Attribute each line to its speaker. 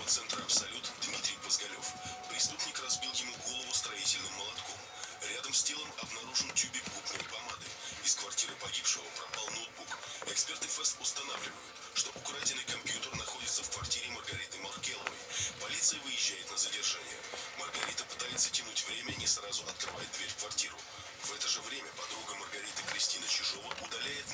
Speaker 1: центра «Абсолют» Дмитрий Позголев. Преступник разбил ему голову строительным молотком. Рядом с телом обнаружен тюбик губной помады. Из квартиры погибшего пропал ноутбук. Эксперты ФЭС устанавливают, что украденный компьютер находится в квартире Маргариты Маркеловой. Полиция выезжает на задержание. Маргарита пытается тянуть время, не сразу открывает дверь в квартиру. В это же время подруга Маргариты Кристина Чижова удаляет